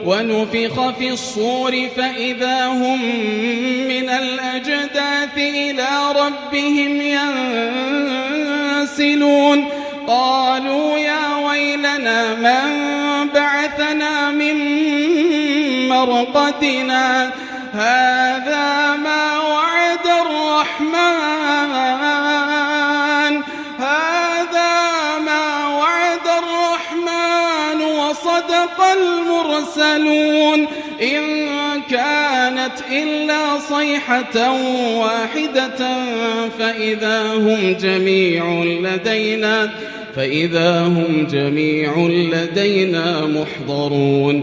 ونفخ في الصور فإذا هم من الأجداث إلى ربهم ينسلون قالوا يا ويلنا من بعثنا من مرقدنا هذا ما وعد الرحمن وصدق المرسلون إن كانت إلا صيحة واحدة فإذا هم جميع لدينا محضرون